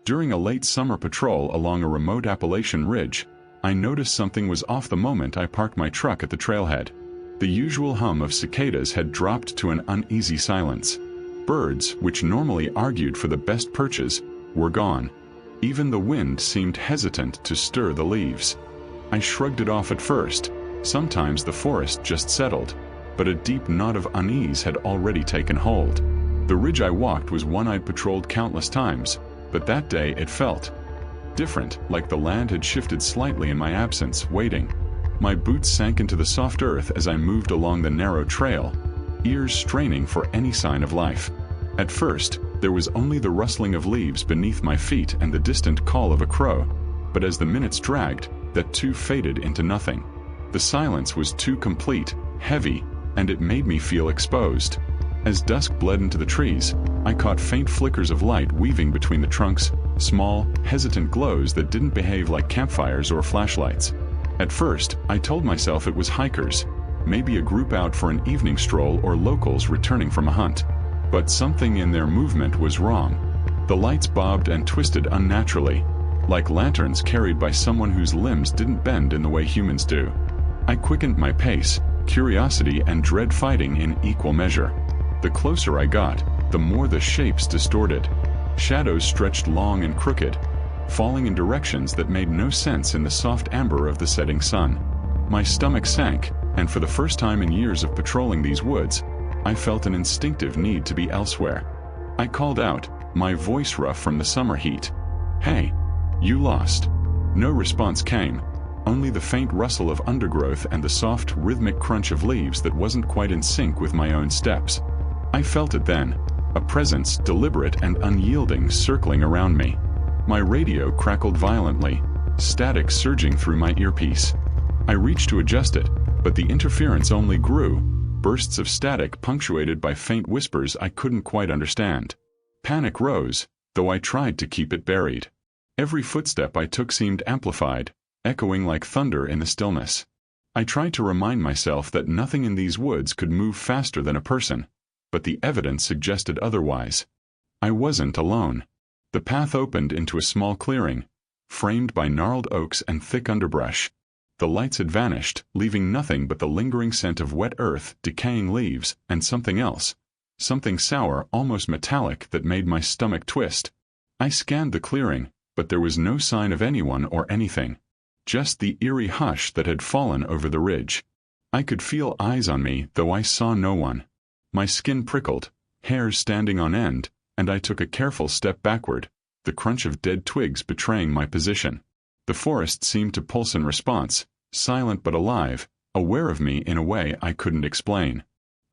During a late summer patrol along a remote Appalachian ridge, I noticed something was off the moment I parked my truck at the trailhead. The usual hum of cicadas had dropped to an uneasy silence. Birds, which normally argued for the best perches, were gone. Even the wind seemed hesitant to stir the leaves. I shrugged it off at first. Sometimes the forest just settled, but a deep knot of unease had already taken hold. The ridge I walked was one I'd patrolled countless times, but that day it felt different, like the land had shifted slightly in my absence, waiting. My boots sank into the soft earth as I moved along the narrow trail, ears straining for any sign of life. At first, there was only the rustling of leaves beneath my feet and the distant call of a crow, but as the minutes dragged, that too faded into nothing. The silence was too complete, heavy, and it made me feel exposed. As dusk bled into the trees, I caught faint flickers of light weaving between the trunks, small, hesitant glows that didn't behave like campfires or flashlights. At first, I told myself it was hikers, maybe a group out for an evening stroll or locals returning from a hunt. But something in their movement was wrong. The lights bobbed and twisted unnaturally, like lanterns carried by someone whose limbs didn't bend in the way humans do. I quickened my pace, curiosity and dread fighting in equal measure. The closer I got, the more the shapes distorted. Shadows stretched long and crooked, falling in directions that made no sense in the soft amber of the setting sun. My stomach sank, and for the first time in years of patrolling these woods, I felt an instinctive need to be elsewhere. I called out, my voice rough from the summer heat. "Hey, you lost." No response came, only the faint rustle of undergrowth and the soft, rhythmic crunch of leaves that wasn't quite in sync with my own steps. I felt it then, a presence deliberate and unyielding circling around me. My radio crackled violently, static surging through my earpiece. I reached to adjust it, but the interference only grew, bursts of static punctuated by faint whispers I couldn't quite understand. Panic rose, though I tried to keep it buried. Every footstep I took seemed amplified, echoing like thunder in the stillness. I tried to remind myself that nothing in these woods could move faster than a person, but the evidence suggested otherwise. I wasn't alone. The path opened into a small clearing, framed by gnarled oaks and thick underbrush. The lights had vanished, leaving nothing but the lingering scent of wet earth, decaying leaves, and something else. Something sour, almost metallic, that made my stomach twist. I scanned the clearing, but there was no sign of anyone or anything. Just the eerie hush that had fallen over the ridge. I could feel eyes on me, though I saw no one. My skin prickled, hairs standing on end, and I took a careful step backward, the crunch of dead twigs betraying my position. The forest seemed to pulse in response, silent but alive, aware of me in a way I couldn't explain.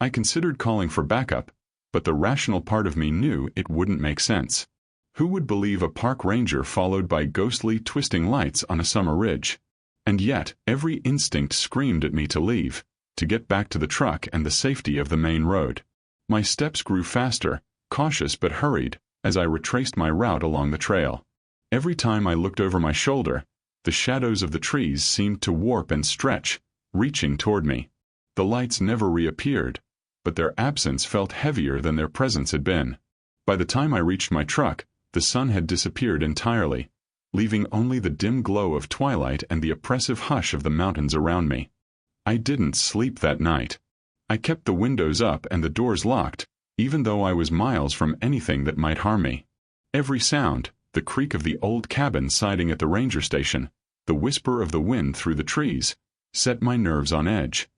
I considered calling for backup, but the rational part of me knew it wouldn't make sense. Who would believe a park ranger followed by ghostly, twisting lights on a summer ridge? And yet, every instinct screamed at me to leave, to get back to the truck and the safety of the main road. My steps grew faster, cautious but hurried, as I retraced my route along the trail. Every time I looked over my shoulder, the shadows of the trees seemed to warp and stretch, reaching toward me. The lights never reappeared, but their absence felt heavier than their presence had been. By the time I reached my truck, the sun had disappeared entirely, leaving only the dim glow of twilight and the oppressive hush of the mountains around me. I didn't sleep that night. I kept the windows up and the doors locked, even though I was miles from anything that might harm me. Every sound, the creak of the old cabin siding at the ranger station, the whisper of the wind through the trees, set my nerves on edge.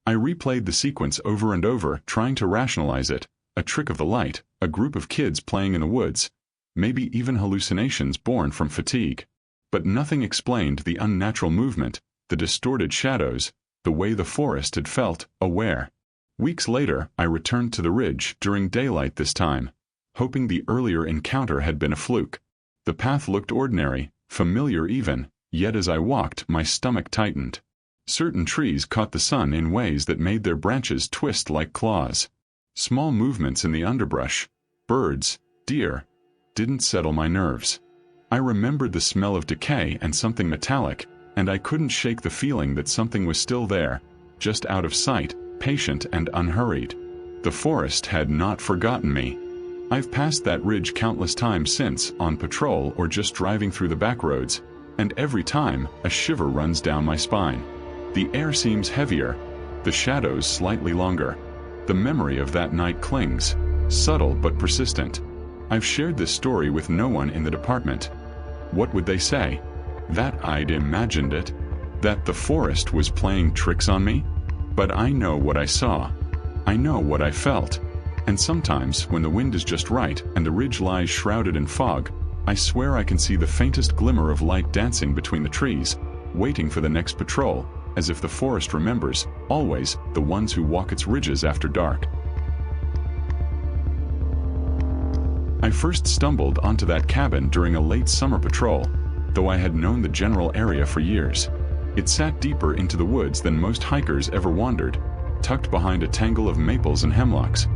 I replayed the sequence over and over, trying to rationalize it, a trick of the light, a group of kids playing in the woods, maybe even hallucinations born from fatigue. But nothing explained the unnatural movement, the distorted shadows, the way the forest had felt aware. Weeks later, I returned to the ridge during daylight this time, hoping the earlier encounter had been a fluke. The path looked ordinary, familiar even, yet as I walked, my stomach tightened. Certain trees caught the sun in ways that made their branches twist like claws. Small movements in the underbrush, birds, deer, didn't settle my nerves. I remembered the smell of decay and something metallic, and I couldn't shake the feeling that something was still there, just out of sight, patient and unhurried. The forest had not forgotten me. I've passed that ridge countless times since, on patrol or just driving through the back roads, and every time, a shiver runs down my spine. The air seems heavier, the shadows slightly longer. The memory of that night clings, subtle but persistent. I've shared this story with no one in the department. What would they say? That I'd imagined it? That the forest was playing tricks on me? But I know what I saw. I know what I felt. And sometimes, when the wind is just right and the ridge lies shrouded in fog, I swear I can see the faintest glimmer of light dancing between the trees, waiting for the next patrol, as if the forest remembers, always, the ones who walk its ridges after dark. I first stumbled onto that cabin during a late summer patrol, though I had known the general area for years. It sat deeper into the woods than most hikers ever wandered, tucked behind a tangle of maples and hemlocks,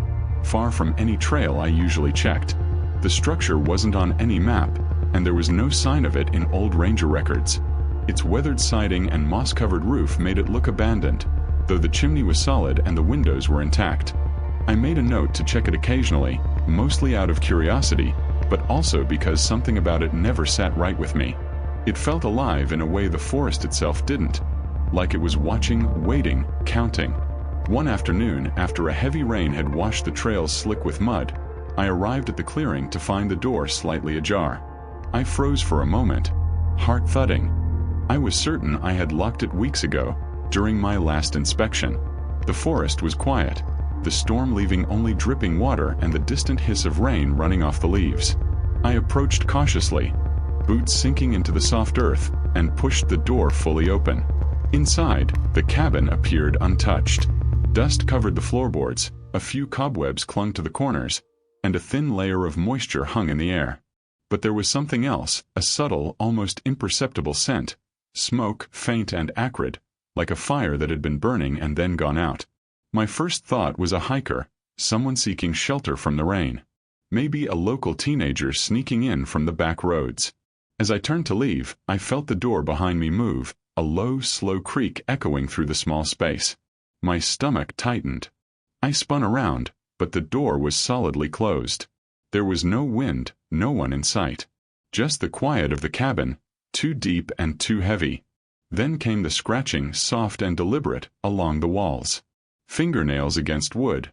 far from any trail I usually checked. The structure wasn't on any map, and there was no sign of it in old ranger records. Its weathered siding and moss-covered roof made it look abandoned, though the chimney was solid and the windows were intact. I made a note to check it occasionally, mostly out of curiosity, but also because something about it never sat right with me. It felt alive in a way the forest itself didn't, like it was watching, waiting, counting. One afternoon, after a heavy rain had washed the trails slick with mud, I arrived at the clearing to find the door slightly ajar. I froze for a moment, heart thudding. I was certain I had locked it weeks ago, during my last inspection. The forest was quiet, the storm leaving only dripping water and the distant hiss of rain running off the leaves. I approached cautiously, boots sinking into the soft earth, and pushed the door fully open. Inside, the cabin appeared untouched. Dust covered the floorboards, a few cobwebs clung to the corners, and a thin layer of moisture hung in the air. But there was something else, a subtle, almost imperceptible scent. Smoke, faint and acrid, like a fire that had been burning and then gone out. My first thought was a hiker, someone seeking shelter from the rain. Maybe a local teenager sneaking in from the back roads. As I turned to leave, I felt the door behind me move, a low, slow creak echoing through the small space. My stomach tightened. I spun around, but the door was solidly closed. There was no wind, no one in sight. Just the quiet of the cabin, too deep and too heavy. Then came the scratching, soft and deliberate, along the walls. Fingernails against wood,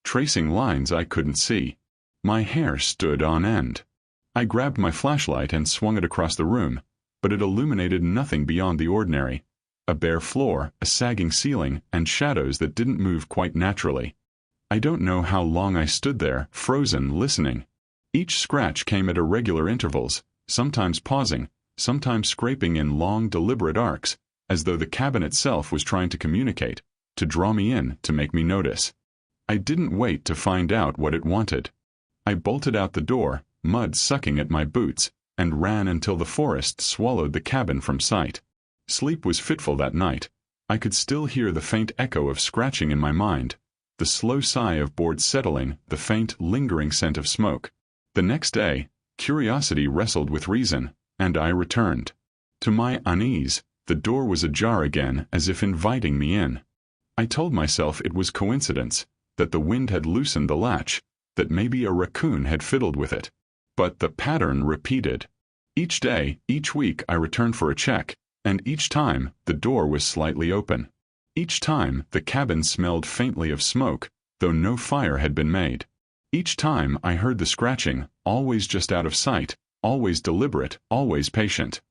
tracing lines I couldn't see. My hair stood on end. I grabbed my flashlight and swung it across the room, but it illuminated nothing beyond the ordinary. A bare floor, a sagging ceiling, and shadows that didn't move quite naturally. I don't know how long I stood there, frozen, listening. Each scratch came at irregular intervals, sometimes pausing, sometimes scraping in long, deliberate arcs, as though the cabin itself was trying to communicate, to draw me in, to make me notice. I didn't wait to find out what it wanted. I bolted out the door, mud sucking at my boots, and ran until the forest swallowed the cabin from sight. Sleep was fitful that night. I could still hear the faint echo of scratching in my mind, the slow sigh of boards settling, the faint, lingering scent of smoke. The next day, curiosity wrestled with reason, and I returned. To my unease, the door was ajar again, as if inviting me in. I told myself it was coincidence, that the wind had loosened the latch, that maybe a raccoon had fiddled with it. But the pattern repeated. Each day, each week I returned for a check, and each time, the door was slightly open. Each time, the cabin smelled faintly of smoke, though no fire had been made. Each time I heard the scratching, always just out of sight, always deliberate, always patient.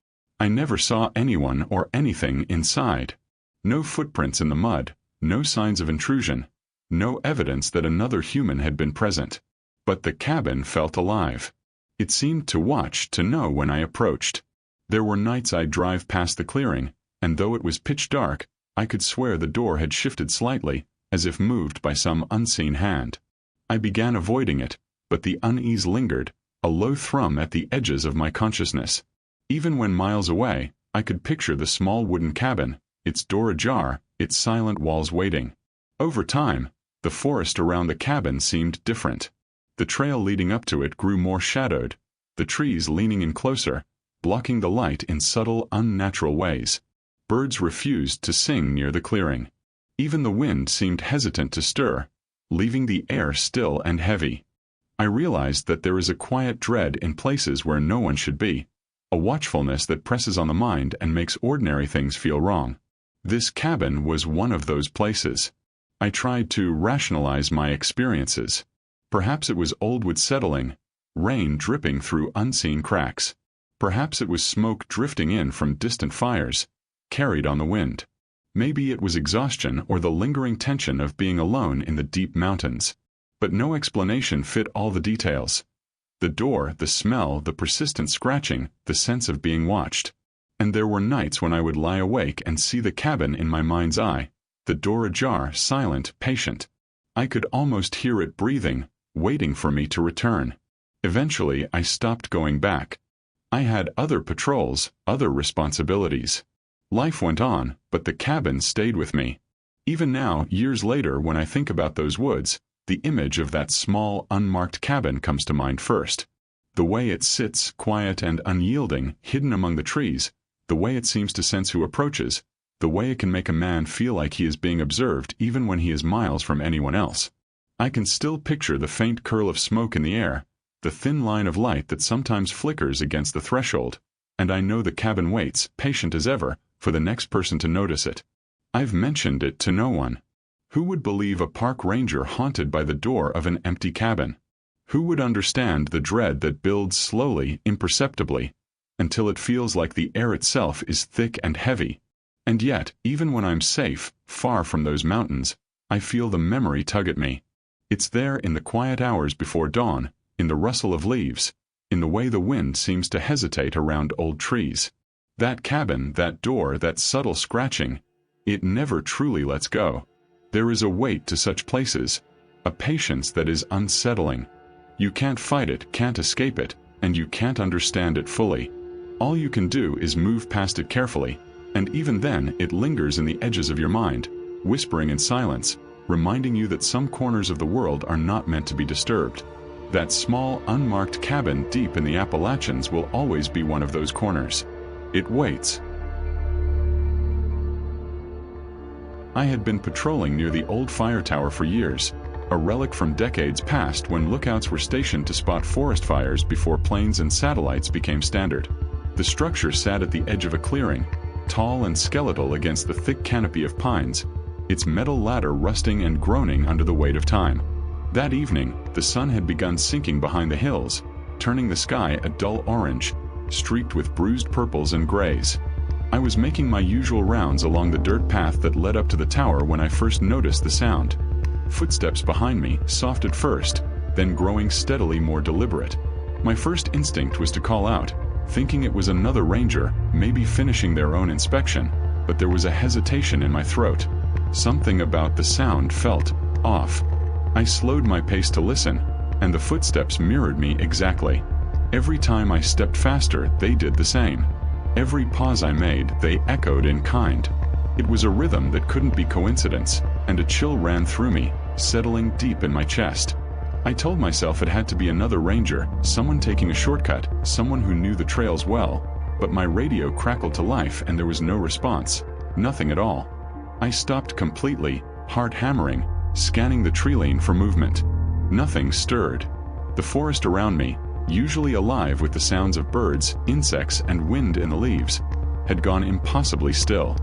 I never saw anyone or anything inside. No footprints in the mud, no signs of intrusion, no evidence that another human had been present. But the cabin felt alive. It seemed to watch, to know when I approached. There were nights I'd drive past the clearing, and though it was pitch dark, I could swear the door had shifted slightly, as if moved by some unseen hand. I began avoiding it, but the unease lingered, a low thrum at the edges of my consciousness. Even when miles away, I could picture the small wooden cabin, its door ajar, its silent walls waiting. Over time, the forest around the cabin seemed different. The trail leading up to it grew more shadowed, the trees leaning in closer, blocking the light in subtle, unnatural ways. Birds refused to sing near the clearing. Even the wind seemed hesitant to stir, leaving the air still and heavy. I realized that there is a quiet dread in places where no one should be, a watchfulness that presses on the mind and makes ordinary things feel wrong. This cabin was one of those places. I tried to rationalize my experiences. Perhaps it was old wood settling, rain dripping through unseen cracks. Perhaps it was smoke drifting in from distant fires, carried on the wind. Maybe it was exhaustion or the lingering tension of being alone in the deep mountains. But no explanation fit all the details. The door, the smell, the persistent scratching, the sense of being watched. And there were nights when I would lie awake and see the cabin in my mind's eye, the door ajar, silent, patient. I could almost hear it breathing, waiting for me to return. Eventually, I stopped going back. I had other patrols, other responsibilities. Life went on, but the cabin stayed with me. Even now, years later, when I think about those woods, the image of that small, unmarked cabin comes to mind first. The way it sits, quiet and unyielding, hidden among the trees, the way it seems to sense who approaches, the way it can make a man feel like he is being observed even when he is miles from anyone else. I can still picture the faint curl of smoke in the air, the thin line of light that sometimes flickers against the threshold, and I know the cabin waits, patient as ever, for the next person to notice it. I've mentioned it to no one. Who would believe a park ranger haunted by the door of an empty cabin? Who would understand the dread that builds slowly, imperceptibly, until it feels like the air itself is thick and heavy? And yet, even when I'm safe, far from those mountains, I feel the memory tug at me. It's there in the quiet hours before dawn, in the rustle of leaves, in the way the wind seems to hesitate around old trees. That cabin, that door, that subtle scratching, it never truly lets go. There is a weight to such places, a patience that is unsettling. You can't fight it, can't escape it, and you can't understand it fully. All you can do is move past it carefully, and even then it lingers in the edges of your mind, whispering in silence, reminding you that some corners of the world are not meant to be disturbed. That small, unmarked cabin deep in the Appalachians will always be one of those corners. It waits. I had been patrolling near the old fire tower for years, a relic from decades past when lookouts were stationed to spot forest fires before planes and satellites became standard. The structure sat at the edge of a clearing, tall and skeletal against the thick canopy of pines, its metal ladder rusting and groaning under the weight of time. That evening, the sun had begun sinking behind the hills, turning the sky a dull orange, streaked with bruised purples and grays. I was making my usual rounds along the dirt path that led up to the tower when I first noticed the sound. Footsteps behind me, soft at first, then growing steadily more deliberate. My first instinct was to call out, thinking it was another ranger, maybe finishing their own inspection, but there was a hesitation in my throat. Something about the sound felt off. I slowed my pace to listen, and the footsteps mirrored me exactly. Every time I stepped faster, they did the same. Every pause I made, they echoed in kind. It was a rhythm that couldn't be coincidence, and a chill ran through me, settling deep in my chest. I told myself it had to be another ranger, someone taking a shortcut, someone who knew the trails well, but my radio crackled to life and there was no response, nothing at all. I stopped completely, heart hammering, scanning the tree lane for movement. Nothing stirred. The forest around me, usually alive with the sounds of birds, insects, and wind in the leaves, had gone impossibly still.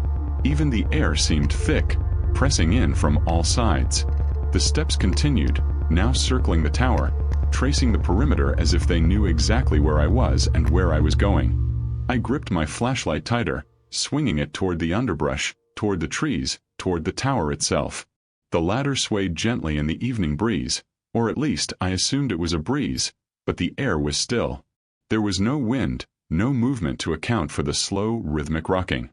Even the air seemed thick, pressing in from all sides. The steps continued, now circling the tower, tracing the perimeter as if they knew exactly where I was and where I was going. I gripped my flashlight tighter, swinging it toward the underbrush, toward the trees, toward the tower itself. The ladder swayed gently in the evening breeze, or at least I assumed it was a breeze, but the air was still. There was no wind, no movement to account for the slow, rhythmic rocking.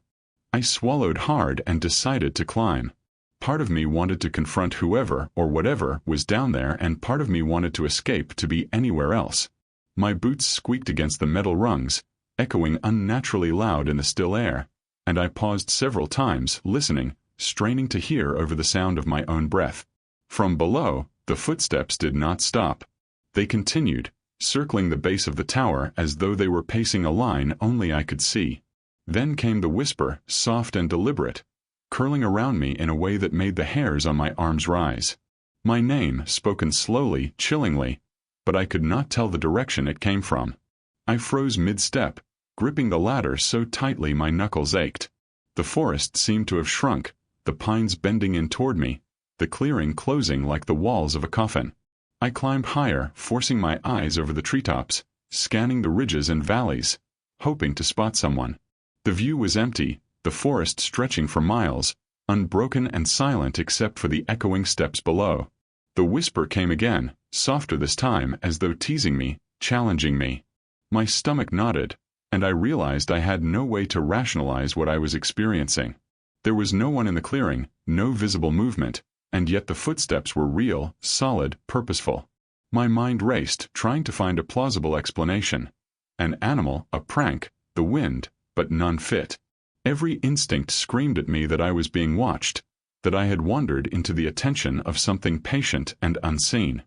I swallowed hard and decided to climb. Part of me wanted to confront whoever or whatever was down there, and part of me wanted to escape to be anywhere else. My boots squeaked against the metal rungs, echoing unnaturally loud in the still air, and I paused several times, listening, straining to hear over the sound of my own breath. From below, the footsteps did not stop. They continued, circling the base of the tower as though they were pacing a line only I could see. Then came the whisper, soft and deliberate, curling around me in a way that made the hairs on my arms rise. My name, spoken slowly, chillingly, but I could not tell the direction it came from. I froze mid-step, gripping the ladder so tightly my knuckles ached. The forest seemed to have shrunk, the pines bending in toward me, the clearing closing like the walls of a coffin. I climbed higher, forcing my eyes over the treetops, scanning the ridges and valleys, hoping to spot someone. The view was empty, the forest stretching for miles, unbroken and silent except for the echoing steps below. The whisper came again, softer this time, as though teasing me, challenging me. My stomach knotted, and I realized I had no way to rationalize what I was experiencing. There was no one in the clearing, no visible movement, and yet the footsteps were real, solid, purposeful. My mind raced, trying to find a plausible explanation. An animal, a prank, the wind, but none fit. Every instinct screamed at me that I was being watched, that I had wandered into the attention of something patient and unseen.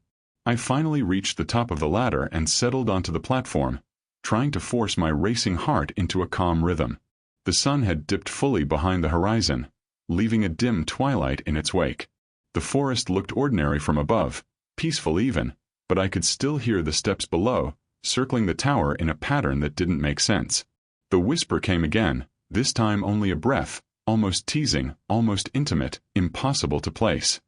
I finally reached the top of the ladder and settled onto the platform, trying to force my racing heart into a calm rhythm. The sun had dipped fully behind the horizon, leaving a dim twilight in its wake. The forest looked ordinary from above, peaceful even, but I could still hear the steps below, circling the tower in a pattern that didn't make sense. The whisper came again, this time only a breath, almost teasing, almost intimate, impossible to place.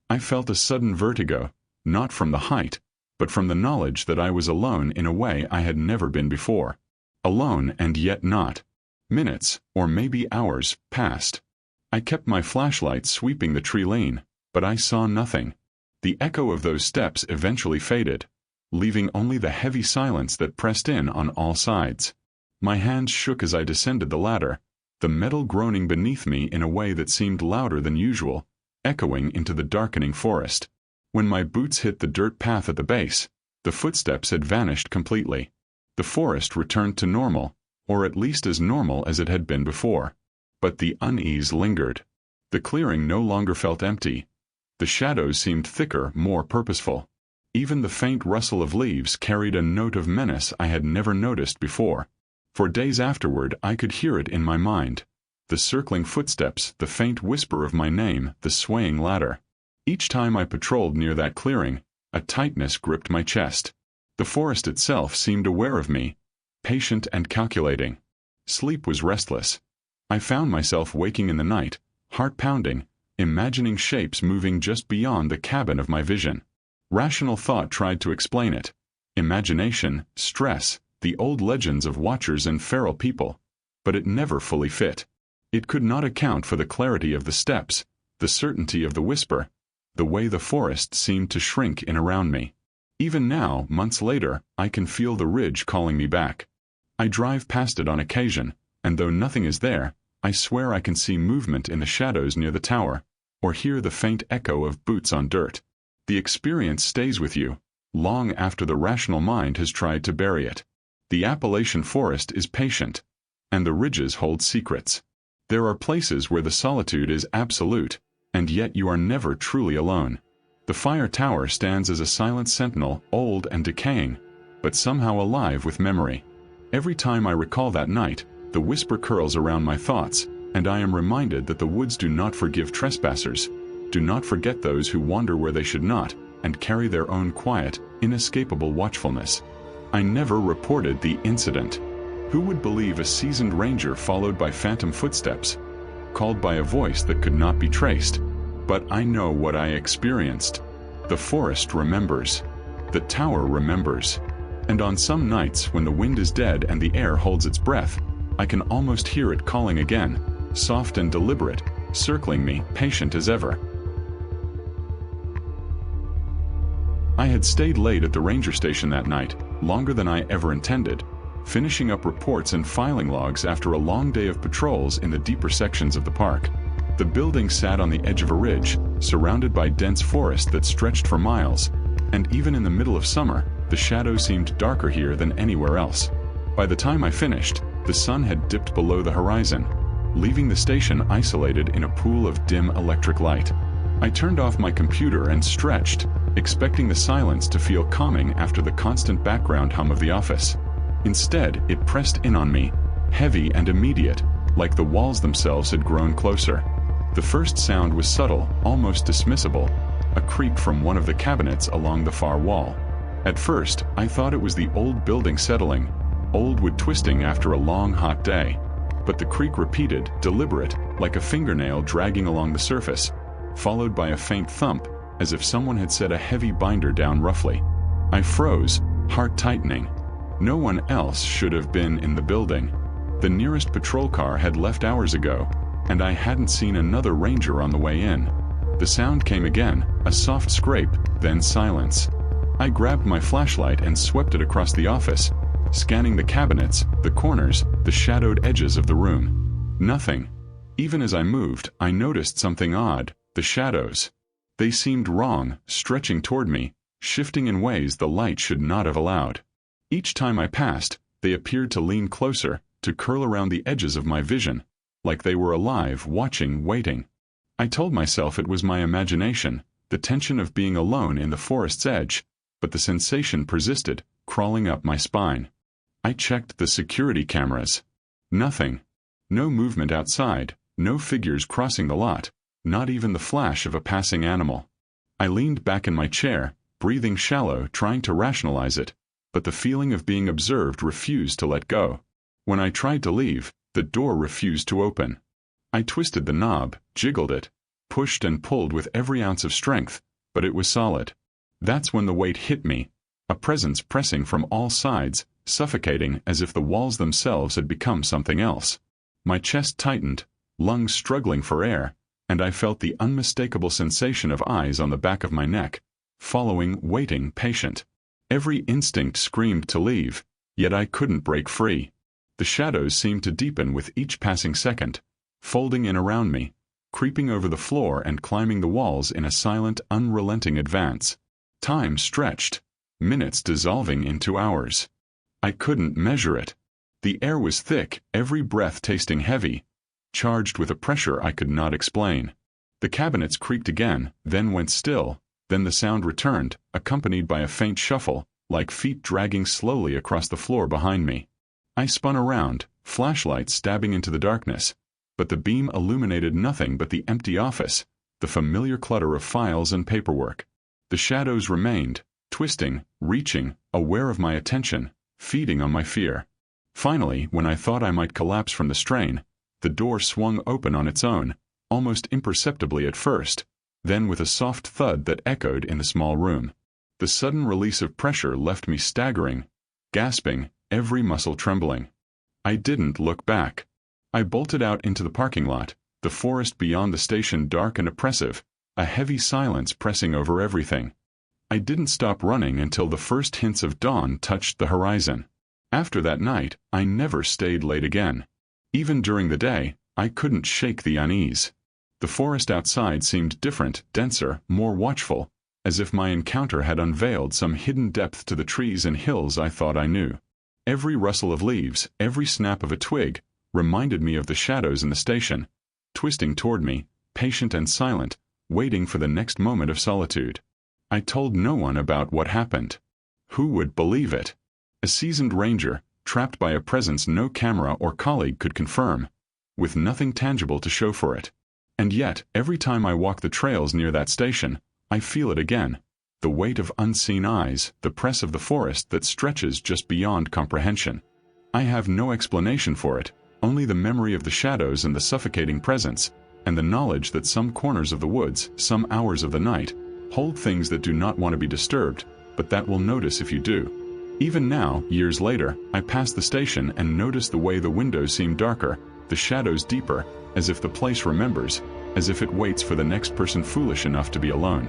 I felt a sudden vertigo, not from the height, but from the knowledge that I was alone in a way I had never been before. Alone and yet not. Minutes, or maybe hours, passed. I kept my flashlight sweeping the tree lane, but I saw nothing. The echo of those steps eventually faded, leaving only the heavy silence that pressed in on all sides. My hands shook as I descended the ladder, the metal groaning beneath me in a way that seemed louder than usual, echoing into the darkening forest. When my boots hit the dirt path at the base, the footsteps had vanished completely. The forest returned to normal, or at least as normal as it had been before. But the unease lingered. The clearing no longer felt empty. The shadows seemed thicker, more purposeful. Even the faint rustle of leaves carried a note of menace I had never noticed before. For days afterward I could hear it in my mind. The circling footsteps, the faint whisper of my name, the swaying ladder. Each time I patrolled near that clearing, a tightness gripped my chest. The forest itself seemed aware of me, patient and calculating. Sleep was restless. I found myself waking in the night, heart pounding, imagining shapes moving just beyond the cabin of my vision. Rational thought tried to explain it. Imagination, stress, the old legends of watchers and feral people. But it never fully fit. It could not account for the clarity of the steps, the certainty of the whisper, the way the forest seemed to shrink in around me. Even now, months later, I can feel the ridge calling me back. I drive past it on occasion, and though nothing is there, I swear I can see movement in the shadows near the tower, or hear the faint echo of boots on dirt. The experience stays with you, long after the rational mind has tried to bury it. The Appalachian forest is patient, and the ridges hold secrets. There are places where the solitude is absolute, and yet you are never truly alone. The fire tower stands as a silent sentinel, old and decaying, but somehow alive with memory. Every time I recall that night, the whisper curls around my thoughts, and I am reminded that the woods do not forgive trespassers, do not forget those who wander where they should not, and carry their own quiet, inescapable watchfulness. I never reported the incident. Who would believe a seasoned ranger followed by phantom footsteps, called by a voice that could not be traced? But I know what I experienced. The forest remembers. The tower remembers. And on some nights when the wind is dead and the air holds its breath, I can almost hear it calling again, soft and deliberate, circling me, patient as ever. I had stayed late at the ranger station that night, longer than I ever intended, finishing up reports and filing logs after a long day of patrols in the deeper sections of the park. The building sat on the edge of a ridge, surrounded by dense forest that stretched for miles, and even in the middle of summer, the shadows seemed darker here than anywhere else. By the time I finished, the sun had dipped below the horizon, leaving the station isolated in a pool of dim electric light. I turned off my computer and stretched, expecting the silence to feel calming after the constant background hum of the office. Instead, it pressed in on me, heavy and immediate, like the walls themselves had grown closer. The first sound was subtle, almost dismissible, a creak from one of the cabinets along the far wall. At first, I thought it was the old building settling, old wood twisting after a long hot day. But the creak repeated, deliberate, like a fingernail dragging along the surface, followed by a faint thump, as if someone had set a heavy binder down roughly. I froze, heart tightening. No one else should have been in the building. The nearest patrol car had left hours ago, and I hadn't seen another ranger on the way in. The sound came again, a soft scrape, then silence. I grabbed my flashlight and swept it across the office, scanning the cabinets, the corners, the shadowed edges of the room. Nothing. Even as I moved, I noticed something odd, the shadows. They seemed wrong, stretching toward me, shifting in ways the light should not have allowed. Each time I passed, they appeared to lean closer, to curl around the edges of my vision, like they were alive, watching, waiting. I told myself it was my imagination, the tension of being alone in the forest's edge, but the sensation persisted, crawling up my spine. I checked the security cameras. Nothing. No movement outside, no figures crossing the lot, not even the flash of a passing animal. I leaned back in my chair, breathing shallow, trying to rationalize it, but the feeling of being observed refused to let go. When I tried to leave, the door refused to open. I twisted the knob, jiggled it, pushed and pulled with every ounce of strength, but it was solid. That's when the weight hit me, a presence pressing from all sides, suffocating as if the walls themselves had become something else. My chest tightened, lungs struggling for air, and I felt the unmistakable sensation of eyes on the back of my neck, following, waiting, patient. Every instinct screamed to leave, yet I couldn't break free. The shadows seemed to deepen with each passing second, folding in around me, creeping over the floor and climbing the walls in a silent, unrelenting advance. Time stretched, minutes dissolving into hours. I couldn't measure it. The air was thick, every breath tasting heavy, charged with a pressure I could not explain. The cabinets creaked again, then went still, then the sound returned, accompanied by a faint shuffle, like feet dragging slowly across the floor behind me. I spun around, flashlight stabbing into the darkness, but the beam illuminated nothing but the empty office, the familiar clutter of files and paperwork. The shadows remained, twisting, reaching, aware of my attention, feeding on my fear. Finally, when I thought I might collapse from the strain, the door swung open on its own, almost imperceptibly at first, then with a soft thud that echoed in the small room. The sudden release of pressure left me staggering, gasping, every muscle trembling. I didn't look back. I bolted out into the parking lot, the forest beyond the station dark and oppressive, a heavy silence pressing over everything. I didn't stop running until the first hints of dawn touched the horizon. After that night, I never stayed late again. Even during the day, I couldn't shake the unease. The forest outside seemed different, denser, more watchful, as if my encounter had unveiled some hidden depth to the trees and hills I thought I knew. Every rustle of leaves, every snap of a twig, reminded me of the shadows in the station, twisting toward me, patient and silent, waiting for the next moment of solitude. I told no one about what happened. Who would believe it? A seasoned ranger, trapped by a presence no camera or colleague could confirm, with nothing tangible to show for it. And yet, every time I walk the trails near that station, I feel it again. The weight of unseen eyes, the press of the forest that stretches just beyond comprehension. I have no explanation for it, only the memory of the shadows and the suffocating presence, and the knowledge that some corners of the woods, some hours of the night, hold things that do not want to be disturbed, but that will notice if you do. Even now, years later, I pass the station and notice the way the windows seem darker, the shadows deeper, as if the place remembers, as if it waits for the next person foolish enough to be alone.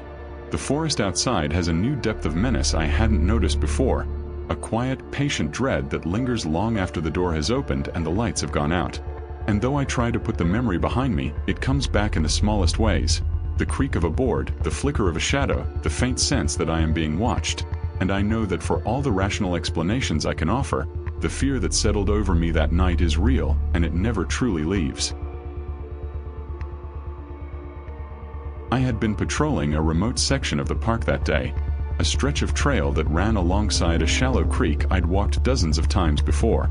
The forest outside has a new depth of menace I hadn't noticed before, a quiet, patient dread that lingers long after the door has opened and the lights have gone out. And though I try to put the memory behind me, it comes back in the smallest ways. The creak of a board, the flicker of a shadow, the faint sense that I am being watched. And I know that for all the rational explanations I can offer, the fear that settled over me that night is real, and it never truly leaves. I had been patrolling a remote section of the park that day, a stretch of trail that ran alongside a shallow creek I'd walked dozens of times before.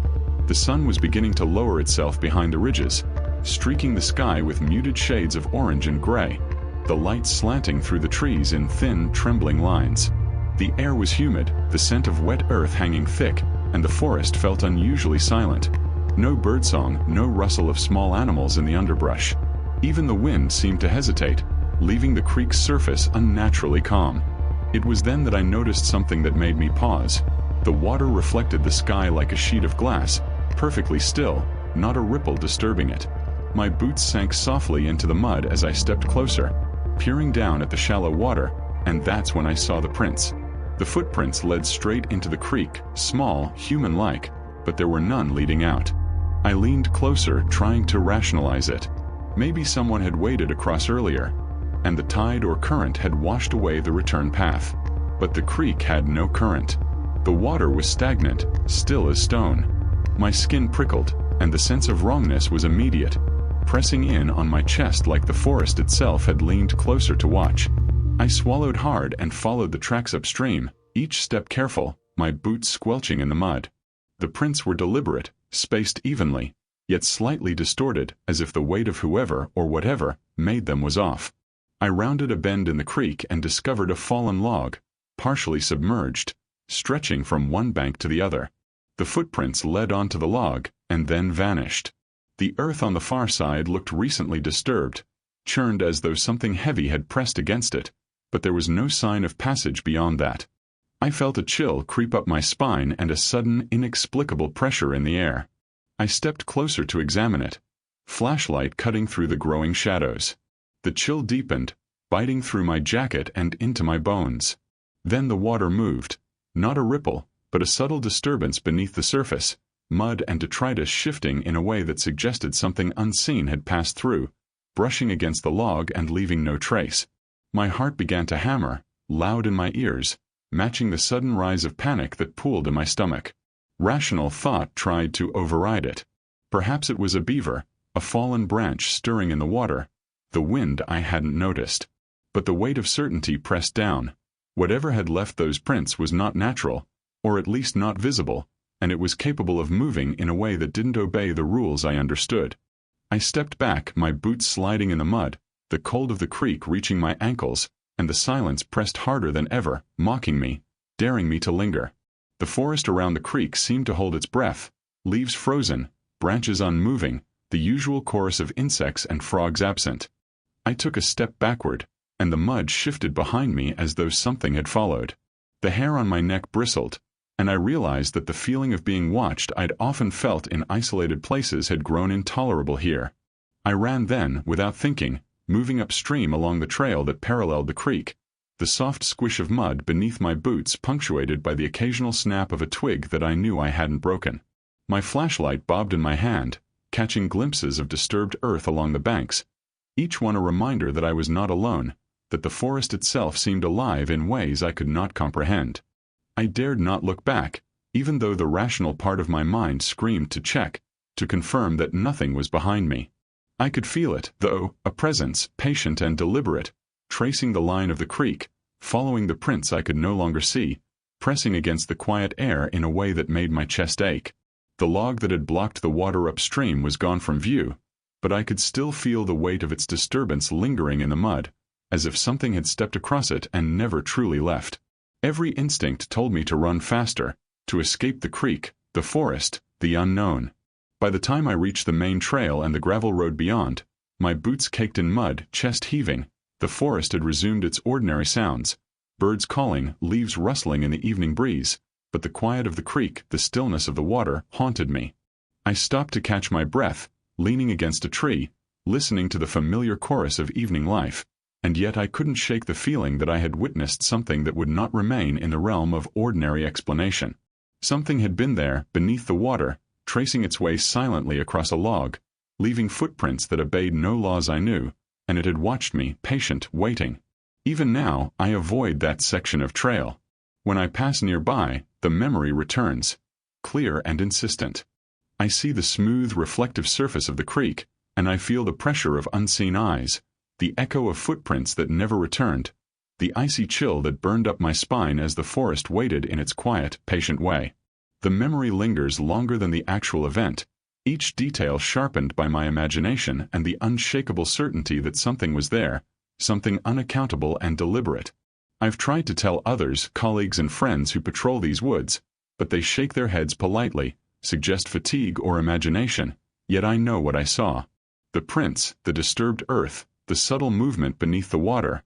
The sun was beginning to lower itself behind the ridges, streaking the sky with muted shades of orange and gray, the light slanting through the trees in thin, trembling lines. The air was humid, the scent of wet earth hanging thick, and the forest felt unusually silent. No birdsong, no rustle of small animals in the underbrush. Even the wind seemed to hesitate, leaving the creek's surface unnaturally calm. It was then that I noticed something that made me pause. The water reflected the sky like a sheet of glass, perfectly still, not a ripple disturbing it. My boots sank softly into the mud as I stepped closer, peering down at the shallow water, and that's when I saw the prints. The footprints led straight into the creek, small, human-like, but there were none leading out. I leaned closer, trying to rationalize it. Maybe someone had waded across earlier, and the tide or current had washed away the return path. But the creek had no current. The water was stagnant, still as stone. My skin prickled, and the sense of wrongness was immediate, pressing in on my chest like the forest itself had leaned closer to watch. I swallowed hard and followed the tracks upstream, each step careful, my boots squelching in the mud. The prints were deliberate, spaced evenly, yet slightly distorted, as if the weight of whoever or whatever made them was off. I rounded a bend in the creek and discovered a fallen log, partially submerged, stretching from one bank to the other. The footprints led onto the log, and then vanished. The earth on the far side looked recently disturbed, churned as though something heavy had pressed against it, but there was no sign of passage beyond that. I felt a chill creep up my spine and a sudden, inexplicable pressure in the air. I stepped closer to examine it, flashlight cutting through the growing shadows. The chill deepened, biting through my jacket and into my bones. Then the water moved, not a ripple, but a subtle disturbance beneath the surface, mud and detritus shifting in a way that suggested something unseen had passed through, brushing against the log and leaving no trace. My heart began to hammer, loud in my ears, matching the sudden rise of panic that pooled in my stomach. Rational thought tried to override it. Perhaps it was a beaver, a fallen branch stirring in the water, the wind I hadn't noticed. But the weight of certainty pressed down. Whatever had left those prints was not natural, or at least not visible, and it was capable of moving in a way that didn't obey the rules I understood. I stepped back, my boots sliding in the mud, the cold of the creek reaching my ankles, and the silence pressed harder than ever, mocking me, daring me to linger. The forest around the creek seemed to hold its breath, leaves frozen, branches unmoving, the usual chorus of insects and frogs absent. I took a step backward, and the mud shifted behind me as though something had followed. The hair on my neck bristled, and I realized that the feeling of being watched I'd often felt in isolated places had grown intolerable here. I ran then, without thinking, moving upstream along the trail that paralleled the creek, the soft squish of mud beneath my boots punctuated by the occasional snap of a twig that I knew I hadn't broken. My flashlight bobbed in my hand, catching glimpses of disturbed earth along the banks, each one a reminder that I was not alone, that the forest itself seemed alive in ways I could not comprehend. I dared not look back, even though the rational part of my mind screamed to check, to confirm that nothing was behind me. I could feel it, though, a presence, patient and deliberate, tracing the line of the creek, following the prints I could no longer see, pressing against the quiet air in a way that made my chest ache. The log that had blocked the water upstream was gone from view, but I could still feel the weight of its disturbance lingering in the mud, as if something had stepped across it and never truly left. Every instinct told me to run faster, to escape the creek, the forest, the unknown. By the time I reached the main trail and the gravel road beyond, my boots caked in mud, chest heaving, the forest had resumed its ordinary sounds, birds calling, leaves rustling in the evening breeze, but the quiet of the creek, the stillness of the water, haunted me. I stopped to catch my breath, leaning against a tree, listening to the familiar chorus of evening life, and yet I couldn't shake the feeling that I had witnessed something that would not remain in the realm of ordinary explanation. Something had been there, beneath the water, tracing its way silently across a log, leaving footprints that obeyed no laws I knew, and it had watched me, patient, waiting. Even now, I avoid that section of trail. When I pass nearby, the memory returns, clear and insistent. I see the smooth, reflective surface of the creek, and I feel the pressure of unseen eyes, the echo of footprints that never returned, the icy chill that burned up my spine as the forest waited in its quiet, patient way. The memory lingers longer than the actual event, each detail sharpened by my imagination and the unshakable certainty that something was there, something unaccountable and deliberate. I've tried to tell others, colleagues and friends who patrol these woods, but they shake their heads politely, suggest fatigue or imagination, yet I know what I saw. The prints, the disturbed earth, the subtle movement beneath the water,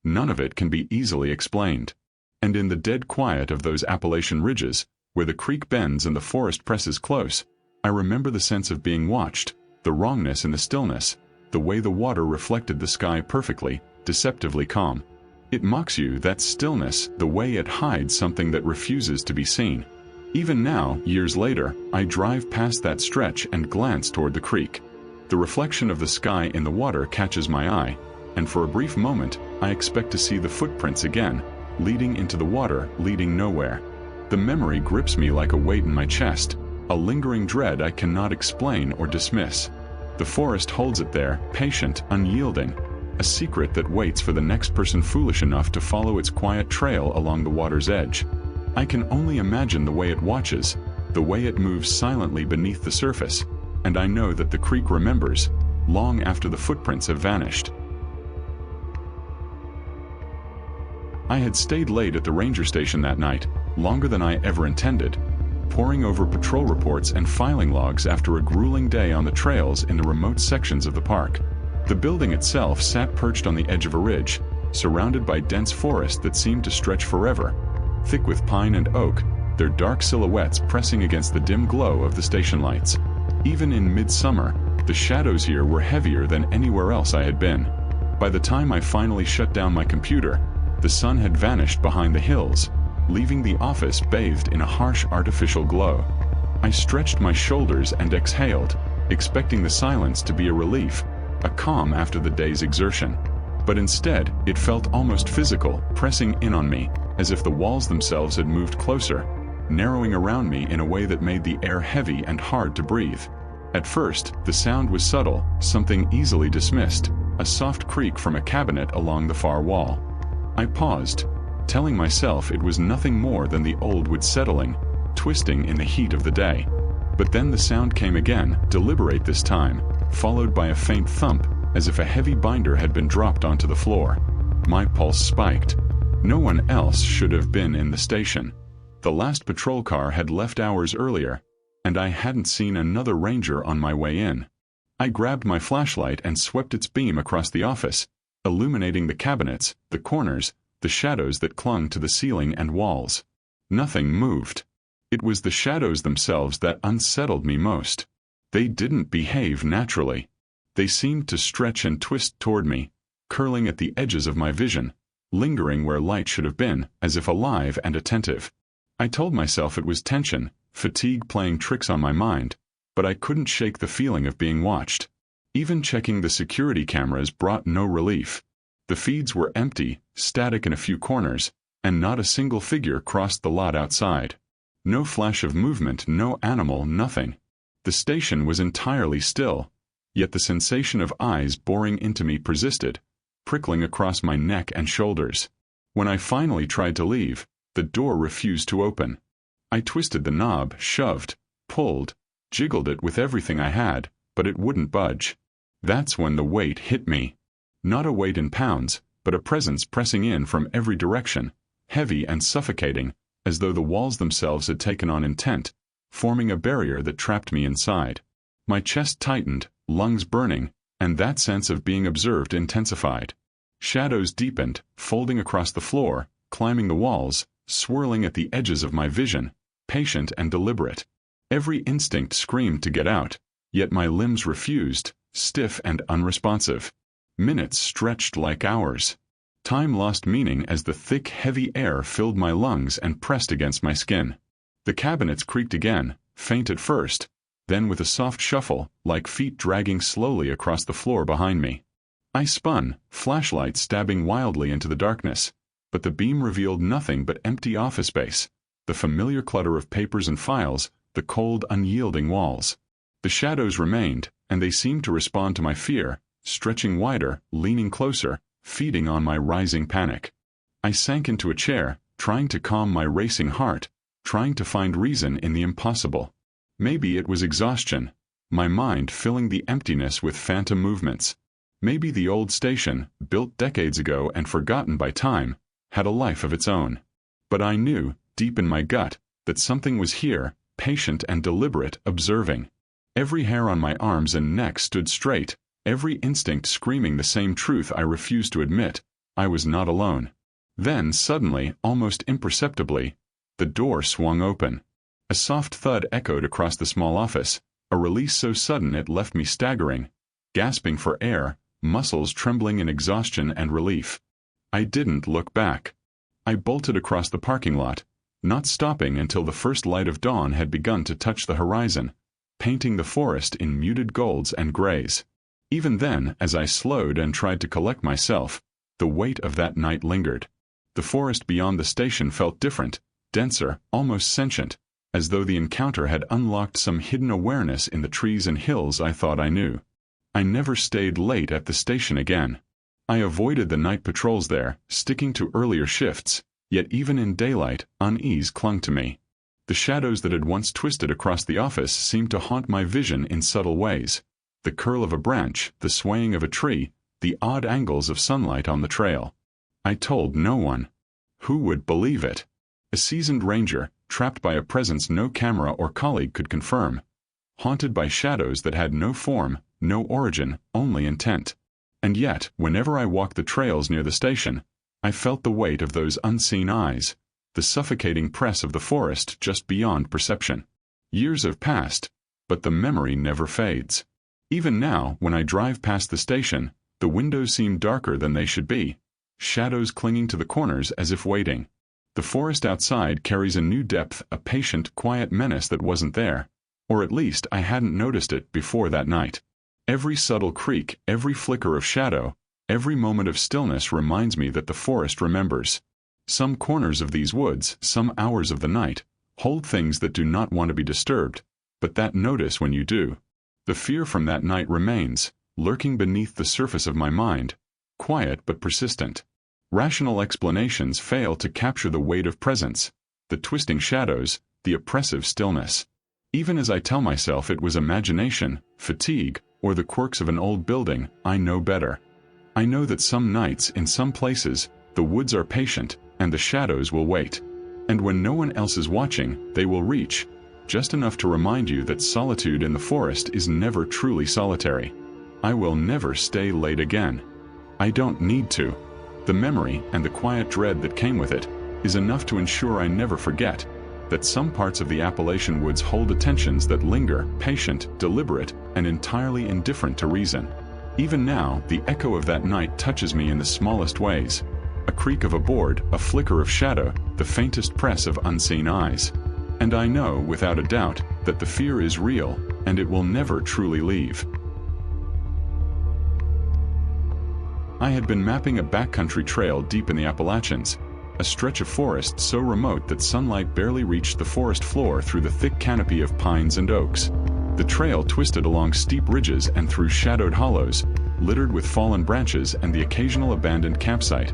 none of it can be easily explained. And in the dead quiet of those Appalachian ridges, where the creek bends and the forest presses close, I remember the sense of being watched, the wrongness in the stillness, the way the water reflected the sky perfectly, deceptively calm. It mocks you, that stillness, the way it hides something that refuses to be seen. Even now, years later, I drive past that stretch and glance toward the creek. The reflection of the sky in the water catches my eye, and for a brief moment, I expect to see the footprints again, leading into the water, leading nowhere. The memory grips me like a weight in my chest, a lingering dread I cannot explain or dismiss. The forest holds it there, patient, unyielding, a secret that waits for the next person foolish enough to follow its quiet trail along the water's edge. I can only imagine the way it watches, the way it moves silently beneath the surface, and I know that the creek remembers, long after the footprints have vanished. I had stayed late at the ranger station that night, longer than I ever intended, poring over patrol reports and filing logs after a grueling day on the trails in the remote sections of the park. The building itself sat perched on the edge of a ridge, surrounded by dense forest that seemed to stretch forever, thick with pine and oak, their dark silhouettes pressing against the dim glow of the station lights. Even in midsummer, the shadows here were heavier than anywhere else I had been. By the time I finally shut down my computer, the sun had vanished behind the hills, leaving the office bathed in a harsh artificial glow. I stretched my shoulders and exhaled, expecting the silence to be a relief, a calm after the day's exertion. But instead, it felt almost physical, pressing in on me, as if the walls themselves had moved closer, narrowing around me in a way that made the air heavy and hard to breathe. At first, the sound was subtle, something easily dismissed, a soft creak from a cabinet along the far wall. I paused, telling myself it was nothing more than the old wood settling, twisting in the heat of the day. But then the sound came again, deliberate this time, followed by a faint thump, as if a heavy binder had been dropped onto the floor. My pulse spiked. No one else should have been in the station. The last patrol car had left hours earlier, and I hadn't seen another ranger on my way in. I grabbed my flashlight and swept its beam across the office, illuminating the cabinets, the corners, the shadows that clung to the ceiling and walls. Nothing moved. It was the shadows themselves that unsettled me most. They didn't behave naturally. They seemed to stretch and twist toward me, curling at the edges of my vision, lingering where light should have been, as if alive and attentive. I told myself it was tension, fatigue playing tricks on my mind, but I couldn't shake the feeling of being watched. Even checking the security cameras brought no relief. The feeds were empty, static in a few corners, and not a single figure crossed the lot outside. No flash of movement, no animal, nothing. The station was entirely still, yet the sensation of eyes boring into me persisted, prickling across my neck and shoulders. When I finally tried to leave, the door refused to open. I twisted the knob, shoved, pulled, jiggled it with everything I had, but it wouldn't budge. That's when the weight hit me. Not a weight in pounds, but a presence pressing in from every direction, heavy and suffocating, as though the walls themselves had taken on intent, forming a barrier that trapped me inside. My chest tightened, lungs burning, and that sense of being observed intensified. Shadows deepened, folding across the floor, climbing the walls, swirling at the edges of my vision, patient and deliberate. Every instinct screamed to get out, yet my limbs refused, stiff and unresponsive. Minutes stretched like hours. Time lost meaning as the thick, heavy air filled my lungs and pressed against my skin. The cabinets creaked again, faint at first, then with a soft shuffle, like feet dragging slowly across the floor behind me. I spun, flashlight stabbing wildly into the darkness, but the beam revealed nothing but empty office space, the familiar clutter of papers and files, the cold, unyielding walls. The shadows remained, and they seemed to respond to my fear, stretching wider, leaning closer, feeding on my rising panic. I sank into a chair, trying to calm my racing heart, trying to find reason in the impossible. Maybe it was exhaustion, my mind filling the emptiness with phantom movements. Maybe the old station, built decades ago and forgotten by time, had a life of its own. But I knew, deep in my gut, that something was here, patient and deliberate, observing. Every hair on my arms and neck stood straight, every instinct screaming the same truth I refused to admit: I was not alone. Then, suddenly, almost imperceptibly, the door swung open. A soft thud echoed across the small office, a release so sudden it left me staggering, gasping for air, muscles trembling in exhaustion and relief. I didn't look back. I bolted across the parking lot, not stopping until the first light of dawn had begun to touch the horizon, painting the forest in muted golds and grays. Even then, as I slowed and tried to collect myself, the weight of that night lingered. The forest beyond the station felt different, denser, almost sentient, as though the encounter had unlocked some hidden awareness in the trees and hills I thought I knew. I never stayed late at the station again. I avoided the night patrols there, sticking to earlier shifts, yet even in daylight, unease clung to me. The shadows that had once twisted across the office seemed to haunt my vision in subtle ways. The curl of a branch, the swaying of a tree, the odd angles of sunlight on the trail. I told no one. Who would believe it? A seasoned ranger, trapped by a presence no camera or colleague could confirm. Haunted by shadows that had no form, no origin, only intent. And yet, whenever I walked the trails near the station, I felt the weight of those unseen eyes, the suffocating press of the forest just beyond perception. Years have passed, but the memory never fades. Even now, when I drive past the station, the windows seem darker than they should be, shadows clinging to the corners as if waiting. The forest outside carries a new depth, a patient, quiet menace that wasn't there, or at least I hadn't noticed it before that night. Every subtle creak, every flicker of shadow, every moment of stillness reminds me that the forest remembers. Some corners of these woods, some hours of the night, hold things that do not want to be disturbed, but that notice when you do. The fear from that night remains, lurking beneath the surface of my mind, quiet but persistent. Rational explanations fail to capture the weight of presence, the twisting shadows, the oppressive stillness. Even as I tell myself it was imagination, fatigue, or the quirks of an old building, I know better. I know that some nights, in some places, the woods are patient, and the shadows will wait. And when no one else is watching, they will reach, just enough to remind you that solitude in the forest is never truly solitary. I will never stay late again. I don't need to. The memory, and the quiet dread that came with it, is enough to ensure I never forget that some parts of the Appalachian woods hold attentions that linger, patient, deliberate, and entirely indifferent to reason. Even now, the echo of that night touches me in the smallest ways. A creak of a board, a flicker of shadow, the faintest press of unseen eyes. And I know, without a doubt, that the fear is real, and it will never truly leave. I had been mapping a backcountry trail deep in the Appalachians, a stretch of forest so remote that sunlight barely reached the forest floor through the thick canopy of pines and oaks. The trail twisted along steep ridges and through shadowed hollows, littered with fallen branches and the occasional abandoned campsite,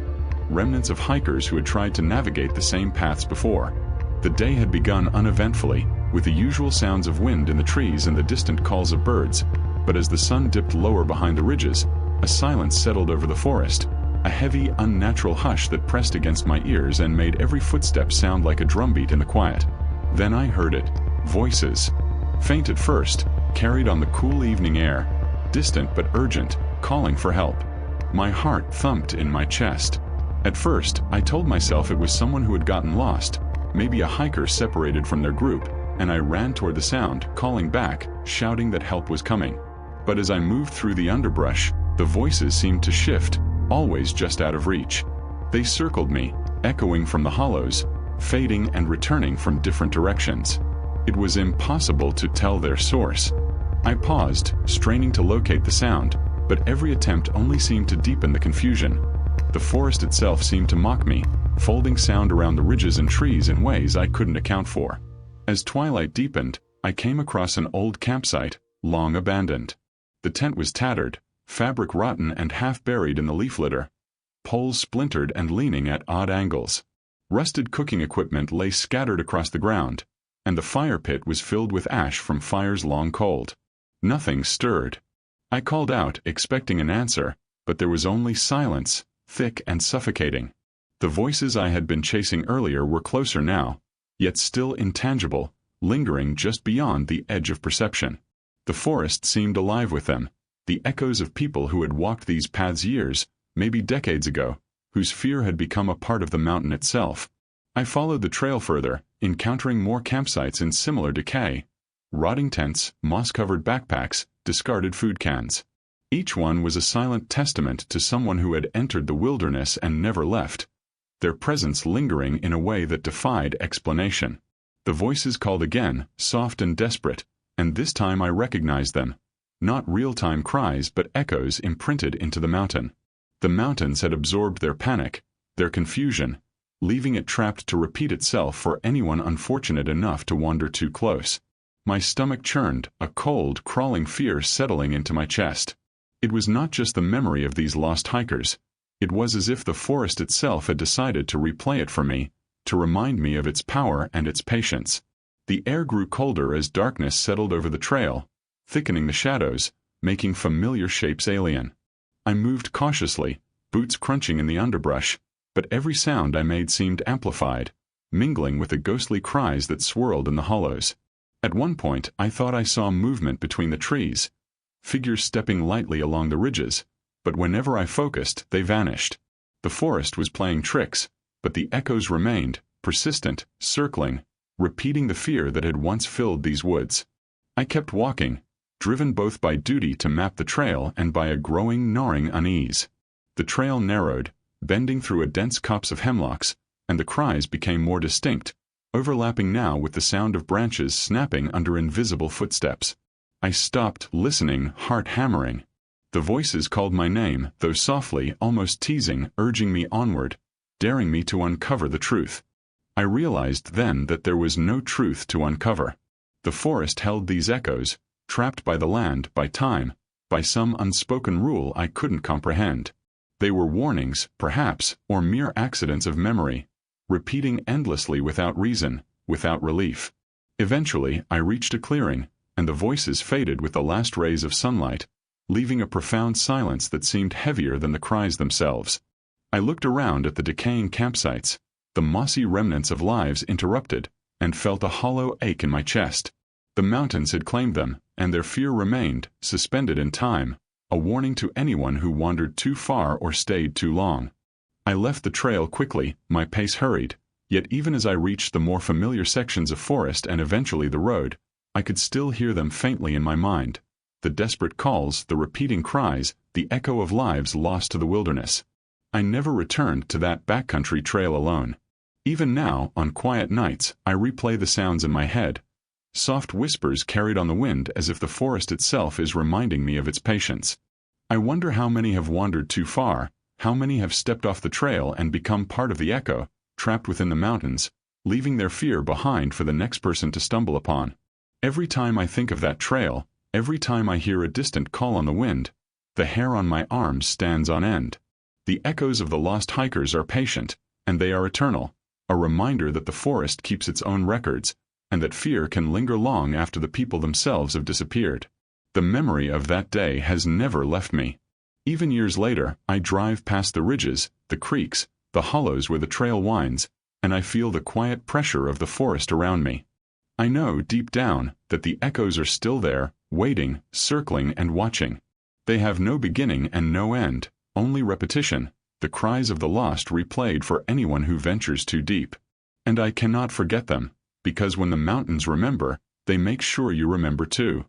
remnants of hikers who had tried to navigate the same paths before. The day had begun uneventfully, with the usual sounds of wind in the trees and the distant calls of birds, but as the sun dipped lower behind the ridges, a silence settled over the forest, a heavy, unnatural hush that pressed against my ears and made every footstep sound like a drumbeat in the quiet. Then I heard it. Voices. Faint at first, carried on the cool evening air, distant but urgent, calling for help. My heart thumped in my chest. At first, I told myself it was someone who had gotten lost, maybe a hiker separated from their group, and I ran toward the sound, calling back, shouting that help was coming. But as I moved through the underbrush, the voices seemed to shift, always just out of reach. They circled me, echoing from the hollows, fading and returning from different directions. It was impossible to tell their source. I paused, straining to locate the sound, but every attempt only seemed to deepen the confusion. The forest itself seemed to mock me, folding sound around the ridges and trees in ways I couldn't account for. As twilight deepened, I came across an old campsite, long abandoned. The tent was tattered, fabric rotten and half buried in the leaf litter, poles splintered and leaning at odd angles. Rusted cooking equipment lay scattered across the ground, and the fire pit was filled with ash from fires long cold. Nothing stirred. I called out, expecting an answer, but there was only silence, thick and suffocating. The voices I had been chasing earlier were closer now, yet still intangible, lingering just beyond the edge of perception. The forest seemed alive with them, the echoes of people who had walked these paths years, maybe decades ago, whose fear had become a part of the mountain itself. I followed the trail further, encountering more campsites in similar decay. Rotting tents, moss-covered backpacks, discarded food cans. Each one was a silent testament to someone who had entered the wilderness and never left, their presence lingering in a way that defied explanation. The voices called again, soft and desperate, and this time I recognized them. Not real-time cries but echoes imprinted into the mountain. The mountains had absorbed their panic, their confusion, leaving it trapped to repeat itself for anyone unfortunate enough to wander too close. My stomach churned, a cold, crawling fear settling into my chest. It was not just the memory of these lost hikers. It was as if the forest itself had decided to replay it for me, to remind me of its power and its patience. The air grew colder as darkness settled over the trail, thickening the shadows, making familiar shapes alien. I moved cautiously, boots crunching in the underbrush, but every sound I made seemed amplified, mingling with the ghostly cries that swirled in the hollows. At one point I thought I saw movement between the trees, figures stepping lightly along the ridges, but whenever I focused, they vanished. The forest was playing tricks, but the echoes remained, persistent, circling, repeating the fear that had once filled these woods. I kept walking, driven both by duty to map the trail and by a growing gnawing unease. The trail narrowed, bending through a dense copse of hemlocks, and the cries became more distinct, overlapping now with the sound of branches snapping under invisible footsteps. I stopped, listening, heart hammering. The voices called my name, though softly, almost teasing, urging me onward, daring me to uncover the truth. I realized then that there was no truth to uncover. The forest held these echoes, trapped by the land, by time, by some unspoken rule I couldn't comprehend. They were warnings, perhaps, or mere accidents of memory, repeating endlessly without reason, without relief. Eventually, I reached a clearing, and the voices faded with the last rays of sunlight, leaving a profound silence that seemed heavier than the cries themselves. I looked around at the decaying campsites, the mossy remnants of lives interrupted, and felt a hollow ache in my chest. The mountains had claimed them, and their fear remained, suspended in time, a warning to anyone who wandered too far or stayed too long. I left the trail quickly, my pace hurried, yet even as I reached the more familiar sections of forest and eventually the road, I could still hear them faintly in my mind. The desperate calls, the repeating cries, the echo of lives lost to the wilderness. I never returned to that backcountry trail alone. Even now, on quiet nights, I replay the sounds in my head. Soft whispers carried on the wind as if the forest itself is reminding me of its patience. I wonder how many have wandered too far, how many have stepped off the trail and become part of the echo, trapped within the mountains, leaving their fear behind for the next person to stumble upon. Every time I think of that trail, every time I hear a distant call on the wind, the hair on my arms stands on end. The echoes of the lost hikers are patient, and they are eternal, a reminder that the forest keeps its own records, and that fear can linger long after the people themselves have disappeared. The memory of that day has never left me. Even years later, I drive past the ridges, the creeks, the hollows where the trail winds, and I feel the quiet pressure of the forest around me. I know, deep down, that the echoes are still there, waiting, circling and watching. They have no beginning and no end, only repetition, the cries of the lost replayed for anyone who ventures too deep. And I cannot forget them, because when the mountains remember, they make sure you remember too.